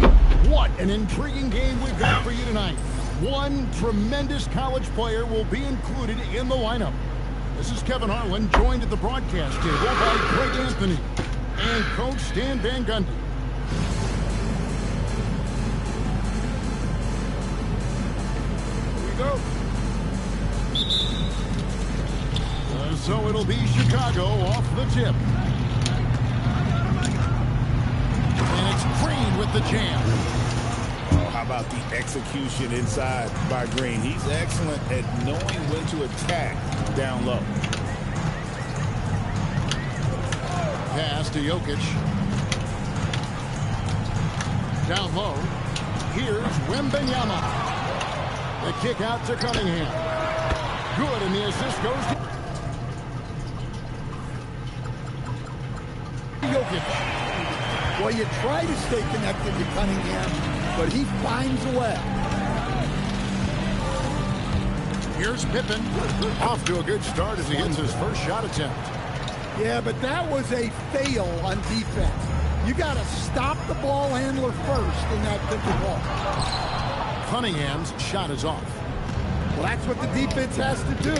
[SPEAKER 1] What an intriguing game we've got for you tonight. One tremendous college player will be included in the lineup. This is Kevin Harlan, joined at the broadcast table by Greg Anthony and Coach Stan Van Gundy. Here we go. So it'll be Chicago off the tip. And it's Green with the jam.
[SPEAKER 3] Oh, how about the execution inside by Green? He's excellent at knowing when to attack down low.
[SPEAKER 1] Pass to Jokic. Down low, here's Wembanyama. The kick out to Cunningham. Good, and the assist goes to Jokic.
[SPEAKER 2] Well, you try to stay connected to Cunningham, but he finds a way.
[SPEAKER 1] Here's Pippen. Off to a good start as he hits his first shot attempt.
[SPEAKER 2] Yeah, but that was a fail on defense. You got to stop the ball handler first in that pick and roll.
[SPEAKER 1] Cunningham's shot is off.
[SPEAKER 2] Well, that's what the defense has to do.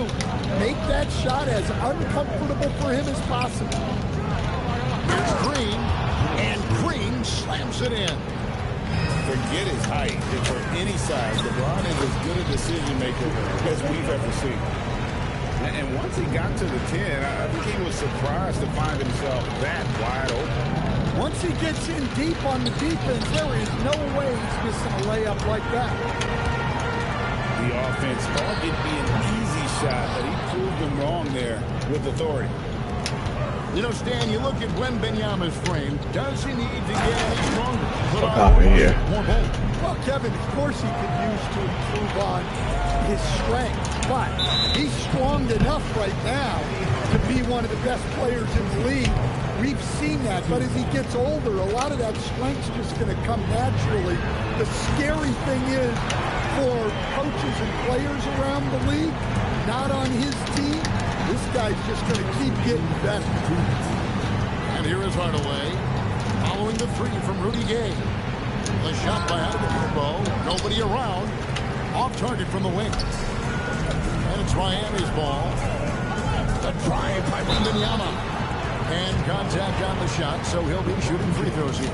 [SPEAKER 2] Make that shot as uncomfortable for him as possible.
[SPEAKER 1] Here's Green, and Green slams it in.
[SPEAKER 3] Forget his height. And for any size, LeBron is as good a decision maker as we've ever seen. And once he got to the 10, I think he was surprised to find himself that wide open.
[SPEAKER 2] Once he gets in deep on the defense, there is no way he's missing a layup like that.
[SPEAKER 3] The offense thought it'd be an easy shot, but he proved them wrong there with authority.
[SPEAKER 1] You know, Stan, you look at Wembanyama's frame. Does he need to get any stronger?
[SPEAKER 4] Fuck out of here.
[SPEAKER 1] More bold.
[SPEAKER 2] Well, Kevin, of course he could use to improve on his strength, but he's strong enough right now to be one of the best players in the league. We've seen that, but as he gets older, a lot of that strength's just going to come naturally. The scary thing is for coaches and players around the league, not on his team, this guy's just going to keep getting better.
[SPEAKER 1] And here is Hardaway, following the three from Rudy Gay. The shot by Antetokounmpo, nobody around, off target from the wing. And it's Miami's ball. The drive by Wembanyama. And contact on the shot, so he'll be shooting free throws here.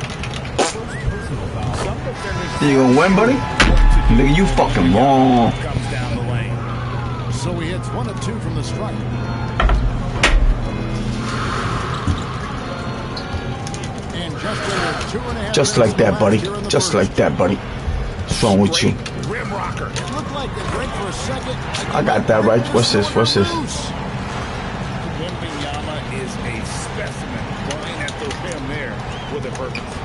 [SPEAKER 4] You gonna win, buddy? Nigga, you fucking wrong.
[SPEAKER 3] Comes down the lane.
[SPEAKER 1] So he hits 1 of 2 from the stripe. And just under 2.5.
[SPEAKER 4] Just like that, buddy. Just like that, buddy. What's wrong with you?
[SPEAKER 3] Rim rocker.
[SPEAKER 1] It looked like they break for a second.
[SPEAKER 4] I got that right. What's this? What's this?
[SPEAKER 3] Wembanyama is a specimen going at the rim there with a purpose.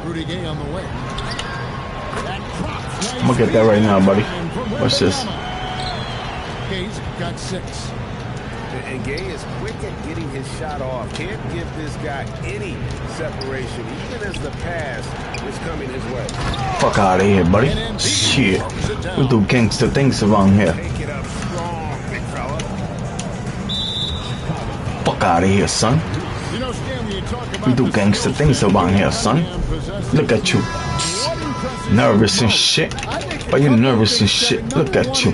[SPEAKER 1] Rudy Gay on the way.
[SPEAKER 4] I'm gonna get that right now, buddy. What's this?
[SPEAKER 1] Gay's got 6.
[SPEAKER 3] And Gay is quick at getting his shot off. Can't give this guy any separation, even as the pass is coming his way.
[SPEAKER 4] Fuck out of here, buddy. Shit. We do gangster things around here.
[SPEAKER 3] Take it up strong, big fella.
[SPEAKER 4] Fuck out of here, son.
[SPEAKER 1] You know, Stan, when you talk about
[SPEAKER 4] We do gangster things around here, son. Look at you. Nervous and shit. Why you nervous and shit? Look at you.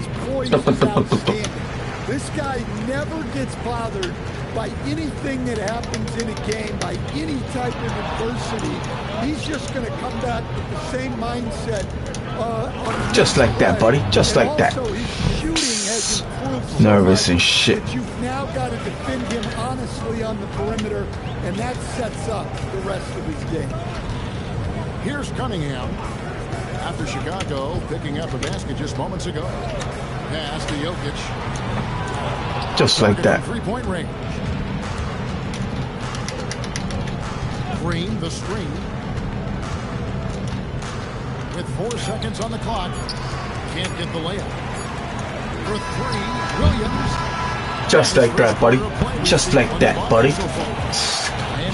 [SPEAKER 2] This guy never gets bothered by anything that happens in a game, by any type of adversity. He's just going to come back with the same mindset.
[SPEAKER 4] Just like that, buddy. Just like that.
[SPEAKER 2] Also, his shooting has improved so
[SPEAKER 4] Nervous
[SPEAKER 2] much
[SPEAKER 4] and shit.
[SPEAKER 2] that you've now got to defend him honestly on the perimeter, and that sets up the rest of his game.
[SPEAKER 1] Here's Cunningham. After Chicago picking up a basket just moments ago. Pass to Jokic.
[SPEAKER 4] Just like that.
[SPEAKER 1] 3-point range. Green, the screen. With 4 seconds on the clock. Can't get the layup. For 3, Williams.
[SPEAKER 4] Just like that, buddy. Just like that, buddy.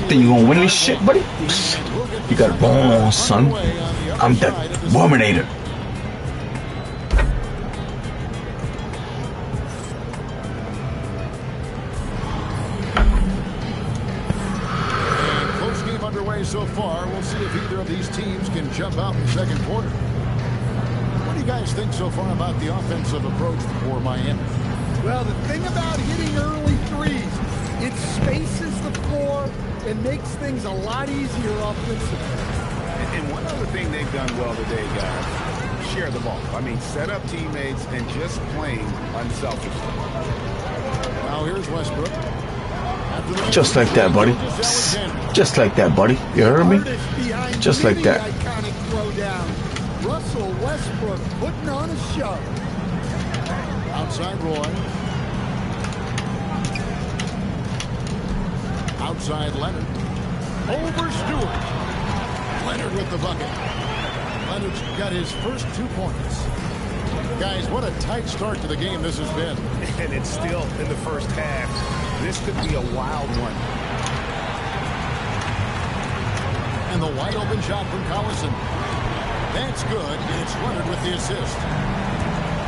[SPEAKER 4] Think you gonna win this shit, buddy? You got it wrong, son. I'm the Terminator.
[SPEAKER 1] So far, we'll see if either of these teams can jump out in the second quarter. What do you guys think so far about the offensive approach for Miami?
[SPEAKER 2] Well, the thing about hitting early threes, it spaces the floor and makes things a lot easier offensively.
[SPEAKER 3] And one other thing they've done well today, guys, share the ball. I mean, set up teammates and just playing unselfishly.
[SPEAKER 1] Now here's Westbrook.
[SPEAKER 4] Just like that, buddy. Just like that, buddy. You heard me? Just like that.
[SPEAKER 2] Russ Russell Westbrook putting on a show.
[SPEAKER 1] Outside Roy. Outside Leonard. Over Stewart. Leonard with the bucket. Leonard's got his first 2 points. Guys, what a tight start to the game this has been.
[SPEAKER 3] And it's still in the first half. This could be a wild one.
[SPEAKER 1] And the wide open shot from Collison. That's good, and it's Leonard with the assist.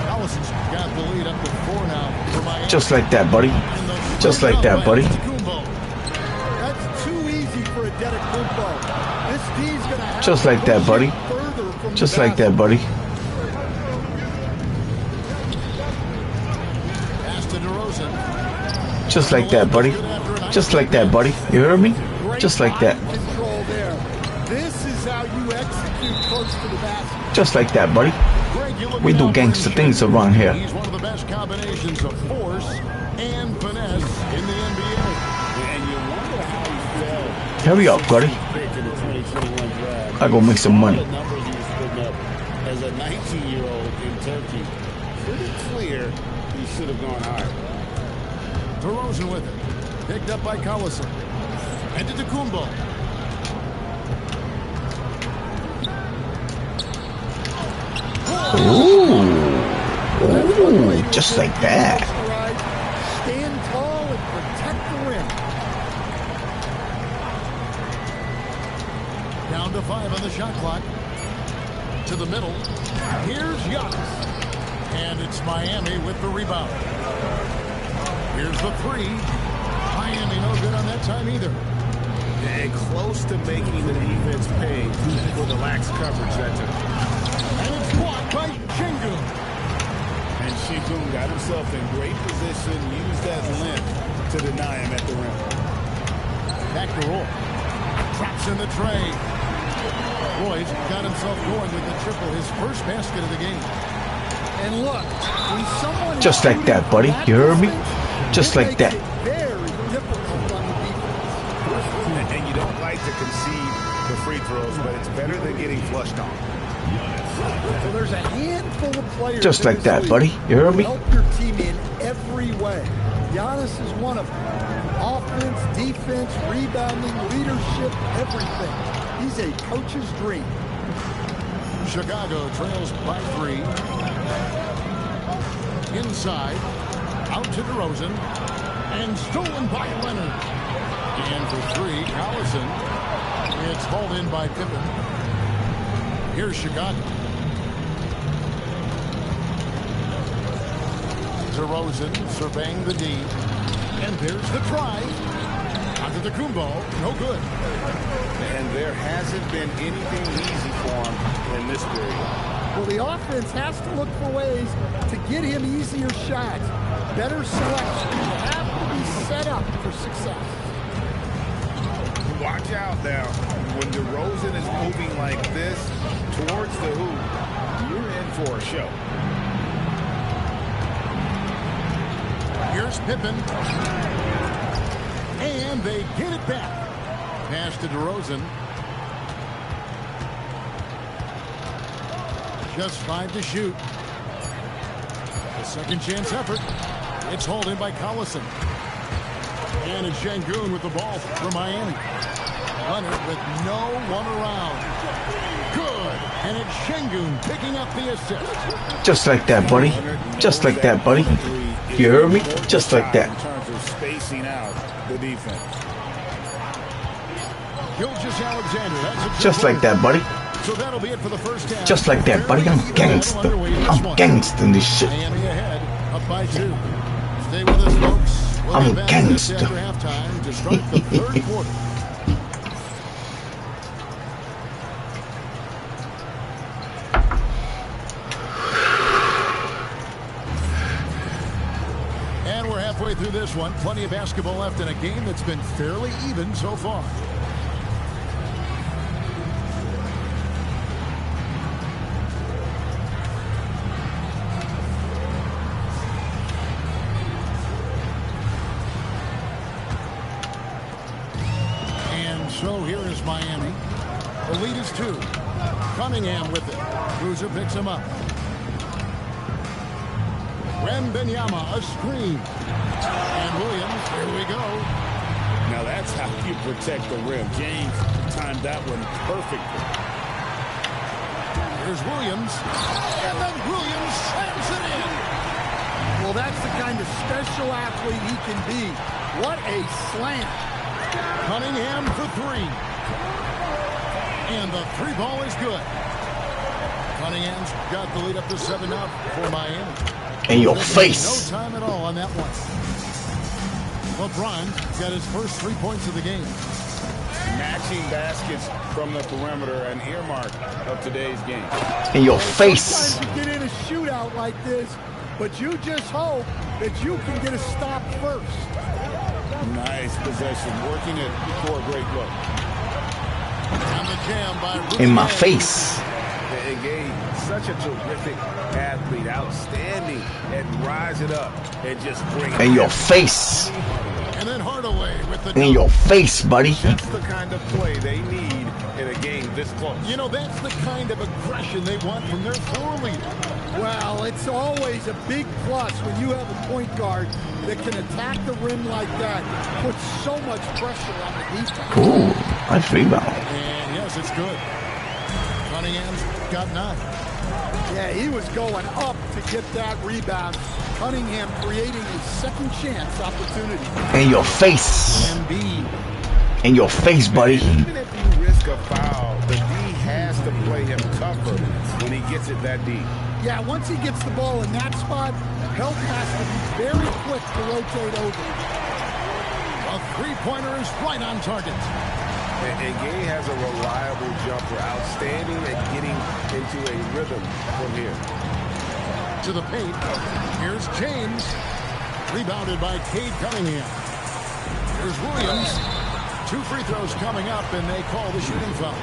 [SPEAKER 1] Collison's got the lead up to 4 now for Miami.
[SPEAKER 4] Just like that, buddy. Just like that, buddy.
[SPEAKER 2] That's too easy for a Antetokounmpo. This D's gonna have
[SPEAKER 4] Just like that, buddy. Just like that, buddy.
[SPEAKER 1] Pass to DeRozan.
[SPEAKER 4] Just like that, buddy. Just like that, buddy. You heard me? Just like that.
[SPEAKER 2] Control there. This is how you execute close to the basket.
[SPEAKER 4] Just like that, buddy. We do gangster things around here.
[SPEAKER 1] He's one of the best combinations of force and finesse in the NBA.
[SPEAKER 3] And you wonder how he felt.
[SPEAKER 4] Hurry up, buddy.
[SPEAKER 3] Pick in the 2021 draft.
[SPEAKER 4] I go make some money.
[SPEAKER 3] The numbers he was putting up as a 19-year-old in Turkey. Pretty clear he should have gone higher.
[SPEAKER 1] DeRozan with it. Picked up by Collison. And to Antetokounmpo.
[SPEAKER 4] Ooh. Ooh, just like that.
[SPEAKER 2] Stand tall and protect the rim.
[SPEAKER 1] Down to 5 on the shot clock. To the middle. Here's Giannis. And it's Miami with the rebound. Here's the 3. Miami no good on that time either.
[SPEAKER 3] And close to making the defense pay for the lax coverage that took.
[SPEAKER 1] And it's blocked by Şengün.
[SPEAKER 3] And Şengün got himself in great position, used that length to deny him at the rim.
[SPEAKER 1] Back to Roy. Traps in the tray. Roy's got himself going with the triple, his first basket of the game.
[SPEAKER 2] And look, when someone
[SPEAKER 4] Just like that, buddy. You heard me? Just like that.
[SPEAKER 2] Very difficult on the defense.
[SPEAKER 3] And you don't like to concede the free throws, but it's better than getting flushed on.
[SPEAKER 2] So there's a handful of players
[SPEAKER 4] Just like that,
[SPEAKER 2] league
[SPEAKER 4] buddy. You heard me?
[SPEAKER 2] who help your team in every way. Giannis is one of them. Offense, defense, rebounding, leadership, everything. He's a coach's dream.
[SPEAKER 1] Chicago trails by 3. Inside. Out to DeRozan. And stolen by Leonard. And for 3, Collison. It's hauled in by Pippen. Here's Chicago. DeRozan surveying the D. And there's the try. Antetokounmpo, no good.
[SPEAKER 3] And there hasn't been anything easy for him in this period.
[SPEAKER 2] Well, the offense has to look for ways to get him easier shots. Better selection. You have to be set up for success.
[SPEAKER 3] Watch out now. When DeRozan is moving like this towards the hoop, you're in for a show.
[SPEAKER 1] Here's Pippen. And they get it back. Pass to DeRozan. Just 5 to shoot. A second chance effort. It's hauled in by Collison. And it's Şengün with the ball for Miami. Leonard with no one around. Good. And it's Şengün picking up the assist.
[SPEAKER 4] Just like that, buddy. Just like that, buddy. You heard me? Just like that.
[SPEAKER 3] In terms of spacing out the defense.
[SPEAKER 1] Gilgeous-Alexander. That's a
[SPEAKER 4] Just like that, buddy.
[SPEAKER 1] So that'll be it for the first half.
[SPEAKER 4] Just like that, buddy. I'm gangster. I'm gangster in this shit.
[SPEAKER 1] Miami ahead, up by 2. Stay with us, folks. We'll
[SPEAKER 4] I'm
[SPEAKER 1] be back
[SPEAKER 4] gangster.
[SPEAKER 1] just after halftime to start the third quarter. And we're halfway through this one. Plenty of basketball left in a game that's been fairly even so far. So here is Miami. The lead is 2. Cunningham with it. Boozer picks him up. Wembanyama, a screen. And Williams, here we go.
[SPEAKER 3] Now that's how you protect the rim. James timed that one perfectly.
[SPEAKER 1] Here's Williams. And then Williams slams it in.
[SPEAKER 2] Well, that's the kind of special athlete he can be. What a slam.
[SPEAKER 1] Cunningham for three. And the three ball is good. Cunningham's got the lead up to 7 up for Miami.
[SPEAKER 4] In your face.
[SPEAKER 1] No time at all on that one. LeBron got his first 3 points of the game.
[SPEAKER 3] Matching baskets from the perimeter, an earmark of today's game.
[SPEAKER 4] In your face.
[SPEAKER 2] Sometimes you get in a shootout like this, but you just hope that you can get a stop first.
[SPEAKER 3] Nice possession, working it before a great look.
[SPEAKER 1] On the jam by Rudy
[SPEAKER 4] In my
[SPEAKER 1] Gay.
[SPEAKER 4] face.
[SPEAKER 3] And Gay, such a terrific athlete, outstanding, and rise it up and just bring it.
[SPEAKER 4] In your face.
[SPEAKER 1] And then Hardaway with the
[SPEAKER 4] In your face, buddy.
[SPEAKER 3] That's the kind of play they need in a game this close.
[SPEAKER 1] You know, that's the kind of aggression they want from their floor leader.
[SPEAKER 2] Well, it's always a big plus when you have a point guard that can attack the rim like that, put so much pressure on the defense.
[SPEAKER 4] Ooh, nice rebound.
[SPEAKER 1] And yes, it's good. Cunningham's got 9.
[SPEAKER 2] Yeah, he was going up to get that rebound. Cunningham creating a second chance opportunity.
[SPEAKER 4] In your face.
[SPEAKER 1] Embiid.
[SPEAKER 4] In your face, buddy.
[SPEAKER 3] Even if you risk a foul, the D has to play him tougher when he gets it that deep.
[SPEAKER 2] Yeah, once he gets the ball in that spot, help has to be very quick to rotate over.
[SPEAKER 1] A three-pointer is right on target.
[SPEAKER 3] And Gay has a reliable jumper, outstanding at getting into a rhythm from here.
[SPEAKER 1] To the paint. Here's James. Rebounded by Cade Cunningham. Here's Williams. 2 free throws coming up, and they call the shooting foul.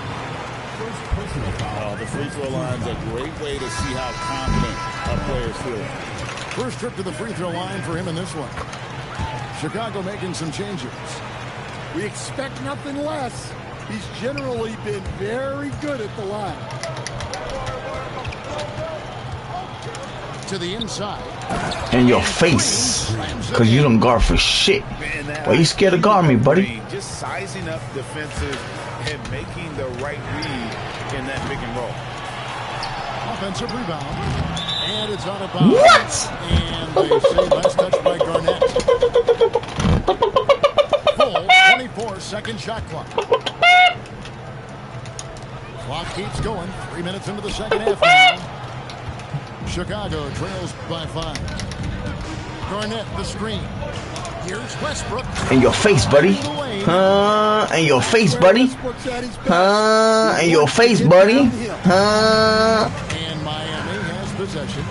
[SPEAKER 3] The free throw line's a great way to see how confident a player's feeling.
[SPEAKER 1] First trip to the free throw line for him in this one. Chicago making some changes.
[SPEAKER 2] We expect nothing less. He's generally been very good at the line.
[SPEAKER 1] To the inside.
[SPEAKER 4] In your face. Because you don't guard for shit. Why you scared to guard me, buddy?
[SPEAKER 3] Just sizing up defensive and making the right read in that pick and roll.
[SPEAKER 1] Offensive rebound. And it's out of bounds.
[SPEAKER 4] What?
[SPEAKER 1] And they say last touch by Garnett. Full 24-second shot clock. Clock keeps going. 3 minutes into the second half now. Chicago trails by 5. Garnett, the screen. Here's Westbrook.
[SPEAKER 4] In your face, buddy. In your face, buddy. In your face, buddy.
[SPEAKER 1] And Miami has possession.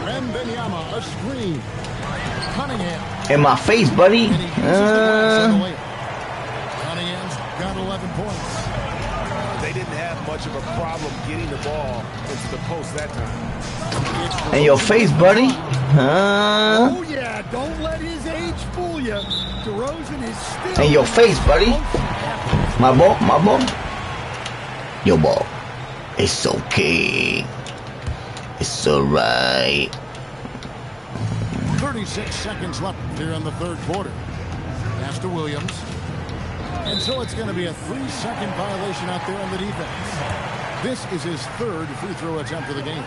[SPEAKER 1] Wembanyama, a screen. Cunningham.
[SPEAKER 4] In my face, buddy.
[SPEAKER 1] And he uses the glass on the way. Cunningham's got 11 points.
[SPEAKER 3] They didn't have much of a problem getting the ball into the post that time.
[SPEAKER 4] In your face, buddy.
[SPEAKER 2] Oh, yeah, don't let his age fool you. DeRozan is still...
[SPEAKER 4] In your face, buddy. My ball, my ball. Your ball. It's okay. It's alright.
[SPEAKER 1] 36 seconds left here in the third quarter. Pass to Williams. And so it's going to be a 3-second violation out there on the defense. This is his third free throw attempt of the game.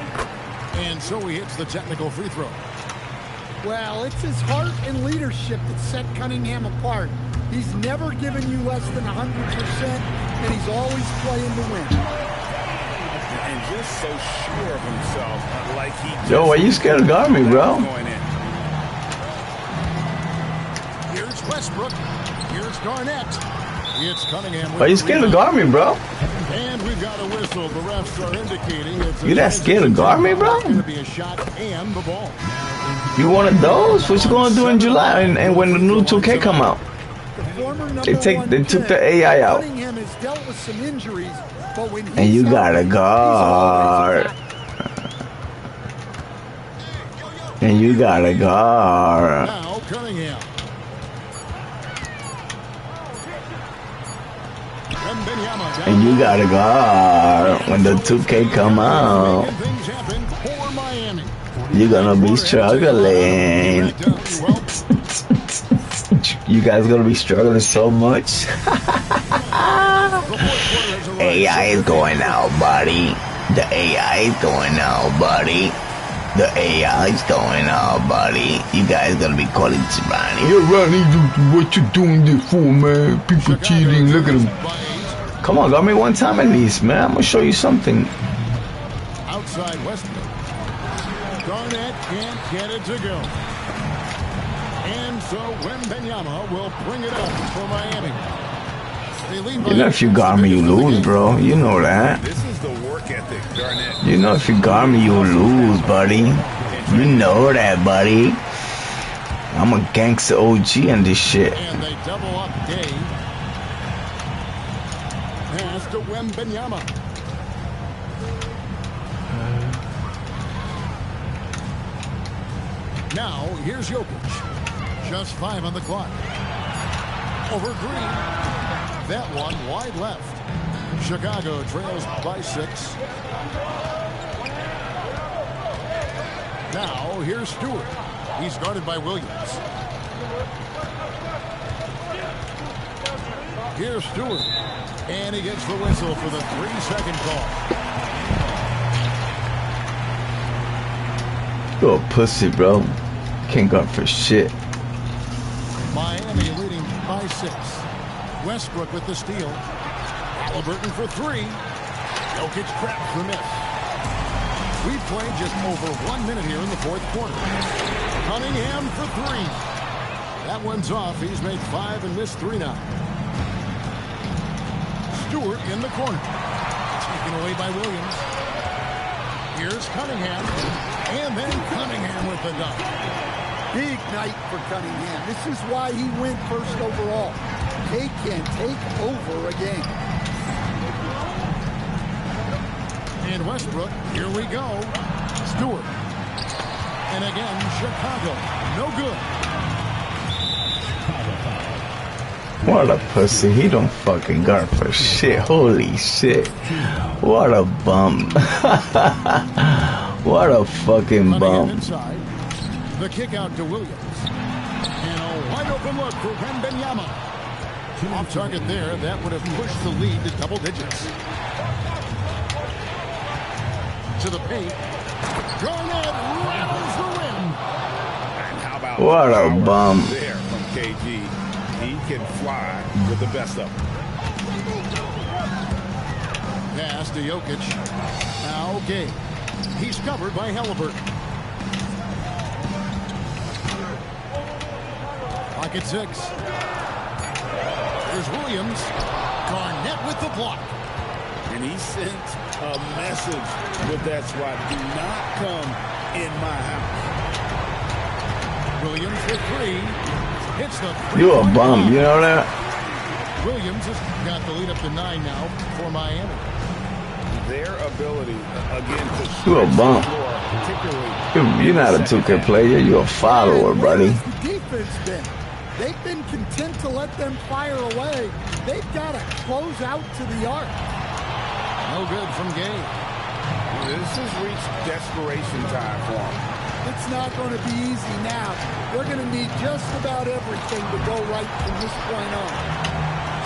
[SPEAKER 1] And so he hits the technical free throw.
[SPEAKER 2] Well, it's his heart and leadership that set Cunningham apart. He's never given you less than 100%, and he's always playing to win.
[SPEAKER 3] And just so sure of himself, like he just...
[SPEAKER 4] Yo, why you scared to guard me, bro?
[SPEAKER 3] Going in.
[SPEAKER 1] Here's Westbrook. Here's Garnett. It's Cunningham.
[SPEAKER 4] Why you scared to guard me, bro?
[SPEAKER 1] And we've got a whistle. The refs are indicating it's
[SPEAKER 4] You that scared to guard me, bro?
[SPEAKER 1] It's going to be a shot and the ball.
[SPEAKER 4] You one of those? What you gonna do in July and when the new 2K come out?
[SPEAKER 2] The former number
[SPEAKER 4] They
[SPEAKER 2] one
[SPEAKER 4] took
[SPEAKER 2] pick,
[SPEAKER 4] the AI out.
[SPEAKER 2] Cunningham has dealt with some injuries, but when he's
[SPEAKER 4] And you gotta
[SPEAKER 2] healthy, he's
[SPEAKER 4] guard.
[SPEAKER 2] always attacked.
[SPEAKER 4] And you gotta guard.
[SPEAKER 1] Now Cunningham. Wembanyama
[SPEAKER 4] And you gotta guard when the 2K come out.
[SPEAKER 1] making things happen for Miami.
[SPEAKER 4] You're gonna be struggling. You guys gonna be struggling so much. AI is going out, buddy. The AI is going out, buddy. The AI is going out, buddy. You guys gonna be calling Ronnie. Yo, Ronnie, what you doing this for, man? People cheating. Look at them. Come on, got me one time at least, man. I'm gonna show you something.
[SPEAKER 1] Outside Westbrook. Garnett can't get it to go. And so Wembanyama will bring it up for Miami.
[SPEAKER 4] You know, if you guard me, you lose, bro. You know that.
[SPEAKER 3] This is the work ethic, Garnett.
[SPEAKER 4] You know, if you guard me, you lose, buddy. You know that, buddy. I'm a gangster OG in this shit.
[SPEAKER 1] And they double up Gay. Pass to Wembanyama. Now, here's Jokic. Just 5 on the clock. Over Green. That one wide left. Chicago trails by 6. Now, here's Stewart. He's guarded by Williams. Here's Stewart. And he gets the whistle for the 3-second call.
[SPEAKER 4] You're a pussy, bro. Can't guard for shit.
[SPEAKER 1] Miami leading by 6. Westbrook with the steal. Halliburton for 3. Jokic trapped the miss. We've played just over 1 minute here in the fourth quarter. Cunningham for 3. That one's off. He's made 5 and missed 3 now. Stewart in the corner. Taken away by Williams. Here's Cunningham. And then Cunningham with the dunk.
[SPEAKER 2] Big night for Cunningham. This is why he went first overall. They can take over a game.
[SPEAKER 1] And Westbrook, here we go. Stewart. And again, Chicago. No good.
[SPEAKER 4] What a pussy. He don't fucking guard for shit. Holy shit. What a bum. What a fucking bum.
[SPEAKER 1] Inside. The kick out to Williams. And a wide open look for Wembanyama. Off target there. That would have pushed the lead to double digits. To the paint. Garnett rattles the rim.
[SPEAKER 3] And how about
[SPEAKER 4] What a bum.
[SPEAKER 3] there from KG? He can fly with the best of them.
[SPEAKER 1] Pass to Jokic. Now Gay. He's covered by Halliburton. Pocket 6. There's Williams. Garnett with the block.
[SPEAKER 3] And he sent a message with that swat. Do not come in my house.
[SPEAKER 1] Williams for 3. Hits the
[SPEAKER 4] You a bum, you know that?
[SPEAKER 1] Williams has got the lead up to 9 now for Miami.
[SPEAKER 3] Their ability, again, to
[SPEAKER 4] You a bum.
[SPEAKER 3] score, particularly.
[SPEAKER 4] You're not a 2K player. You're a follower, buddy.
[SPEAKER 2] Where's the defense been? They've been content to let them fire away. They've got to close out to the arc.
[SPEAKER 1] No good from Gay.
[SPEAKER 3] This has reached desperation time for them.
[SPEAKER 2] It's not going to be easy now. They're going to need just about everything to go right from this point on.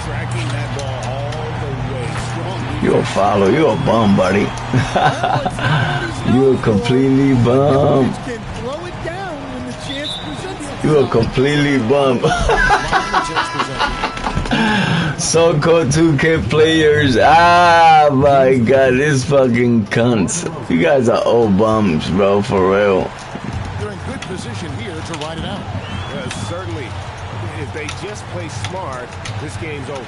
[SPEAKER 3] Tracking that ball all the way. Strong.
[SPEAKER 4] You a follower. You a bum, buddy. You a completely bum.
[SPEAKER 2] Can throw it down when the chance presents itself.
[SPEAKER 4] You a completely bum. So-called 2K players. Ah, my God, this fucking cunts. You guys are old bums, bro, for real.
[SPEAKER 1] They're in good position here to ride it out.
[SPEAKER 3] Certainly, if they just play smart, this game's over.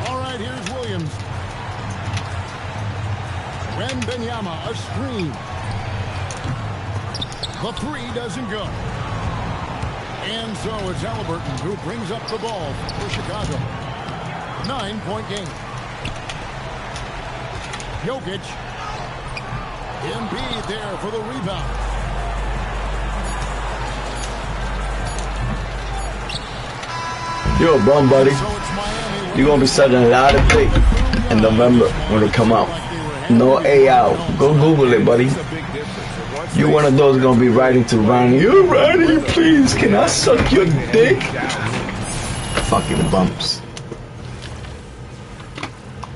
[SPEAKER 1] All right, here's Williams. Wembanyama, a screen. The 3 doesn't go. And so it's Halliburton who brings up the ball for Chicago. 9-point game. Jokic. Embiid there for the rebound.
[SPEAKER 4] You're a bum, buddy.
[SPEAKER 1] So it's Miami
[SPEAKER 4] You're gonna be sucking a lot of dick in November when it come out. No AI. Go Google it, buddy. You're one of those gonna be writing to Ronnie. Yo, Ronnie, please, can I suck your dick? Fucking bumps.